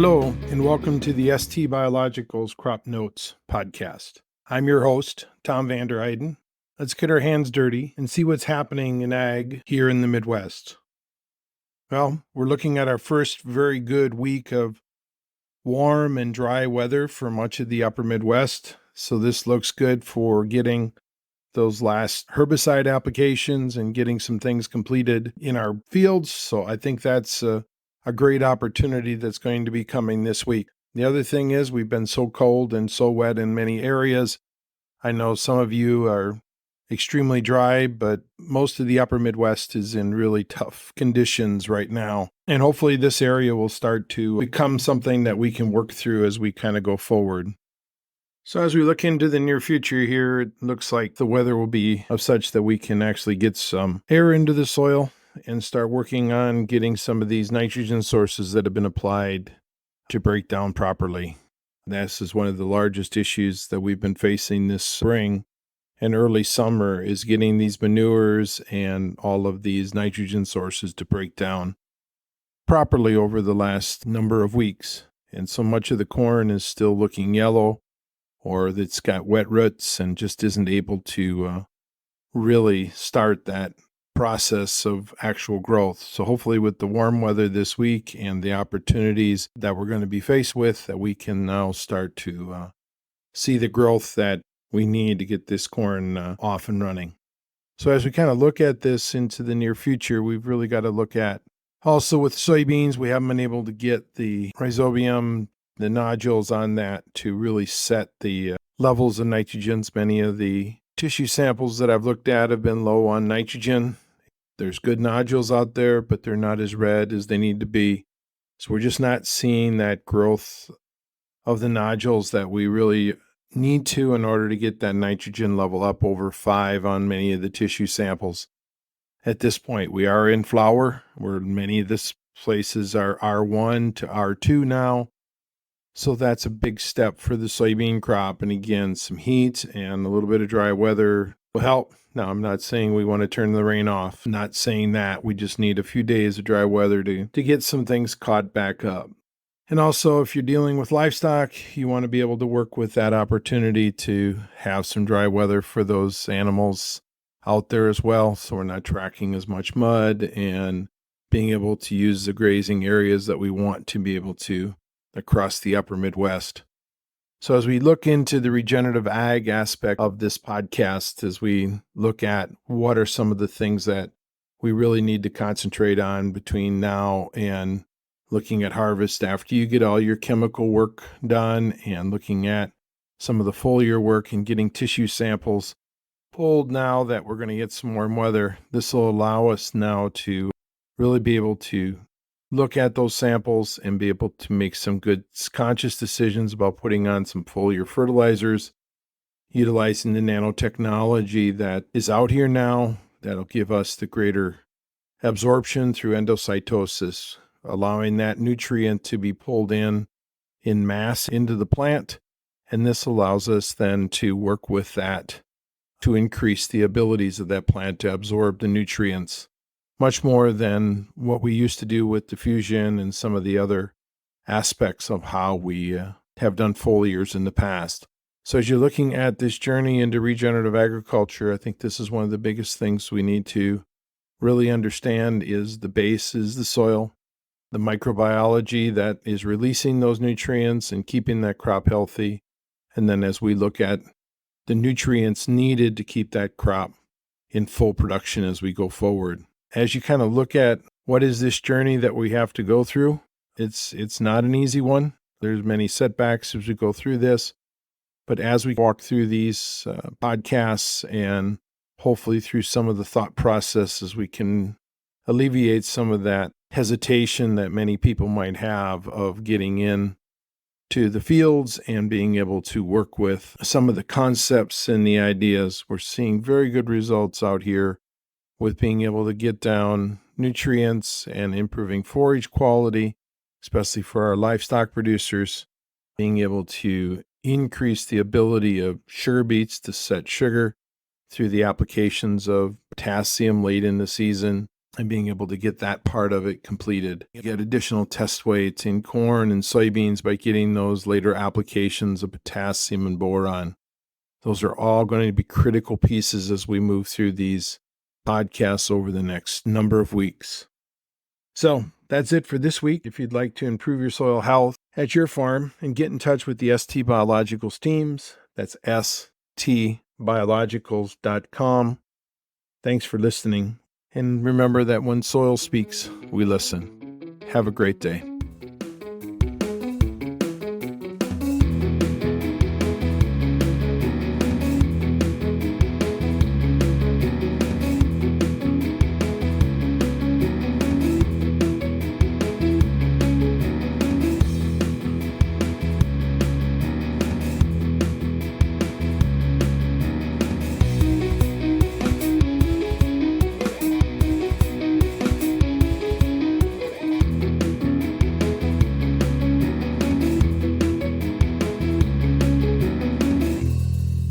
Hello, and welcome to the ST Biologicals Crop Notes podcast. I'm your host, Tom Vander Heiden. Let's get our hands dirty and see what's happening in ag here in the Midwest. Well, we're looking at our first very good week of warm and dry weather for much of the upper Midwest. So this looks good for getting those last herbicide applications and getting some things completed in our fields. So I think that's a great opportunity that's going to be coming this week. The other thing is we've been so cold and so wet in many areas. I know some of you are extremely dry, but most of the upper Midwest is in really tough conditions right now. And hopefully this area will start to become something that we can work through as we kind of go forward. So as we look into the near future here, it looks like the weather will be of such that we can actually get some air into the soil and start working on getting some of these nitrogen sources that have been applied to break down properly. This is one of the largest issues that we've been facing this spring and early summer is getting these manures and all of these nitrogen sources to break down properly over the last number of weeks. And so much of the corn is still looking yellow, or that's got wet roots and just isn't able to really start that process of actual growth. So hopefully with the warm weather this week and the opportunities that we're going to be faced with, that we can now start to see the growth that we need to get this corn off and running. So as we kind of look at this into the near future, we've really got to look at also with soybeans, we haven't been able to get the rhizobium, the nodules on that to really set the levels of nitrogens. Many of the tissue samples that I've looked at have been low on nitrogen. There's good nodules out there, but they're not as red as they need to be. So we're just not seeing that growth of the nodules that we really need to in order to get that nitrogen level up over 5 on many of the tissue samples. At this point, we are in flower, where many of the places are R1 to R2 now. So that's a big step for the soybean crop. And again, some heat and a little bit of dry weather will help. Now, I'm not saying we want to turn the rain off. I'm not saying that. We just need a few days of dry weather to get some things caught back up. And also, if you're dealing with livestock, you want to be able to work with that opportunity to have some dry weather for those animals out there as well. So we're not tracking as much mud and being able to use the grazing areas that we want to be able to across the upper Midwest. So as we look into the regenerative ag aspect of this podcast, as we look at what are some of the things that we really need to concentrate on between now and looking at harvest after you get all your chemical work done and looking at some of the foliar work and getting tissue samples pulled now that we're going to get some warm weather, this will allow us now to really be able to look at those samples and be able to make some good conscious decisions about putting on some foliar fertilizers, utilizing the nanotechnology that is out here now that'll give us the greater absorption through endocytosis, allowing that nutrient to be pulled in mass into the plant. And this allows us then to work with that to increase the abilities of that plant to absorb the nutrients much more than what we used to do with diffusion and some of the other aspects of how we have done foliars in the past. So as you're looking at this journey into regenerative agriculture, I think this is one of the biggest things we need to really understand is the base is the soil, the microbiology that is releasing those nutrients and keeping that crop healthy. And then as we look at the nutrients needed to keep that crop in full production as we go forward. As you kind of look at what is this journey that we have to go through, it's not an easy one. There's many setbacks as we go through this. But as we walk through these podcasts and hopefully through some of the thought processes, we can alleviate some of that hesitation that many people might have of getting in to the fields and being able to work with some of the concepts and the ideas. We're seeing very good results out here with being able to get down nutrients and improving forage quality, especially for our livestock producers, being able to increase the ability of sugar beets to set sugar through the applications of potassium late in the season, and being able to get that part of it completed. You get additional test weights in corn and soybeans by getting those later applications of potassium and boron. Those are all going to be critical pieces as we move through these podcasts over the next number of weeks. So that's it for this week. If you'd like to improve your soil health at your farm and get in touch with the ST Biologicals teams, that's stbiologicals.com. Thanks for listening. And remember that when soil speaks, we listen. Have a great day.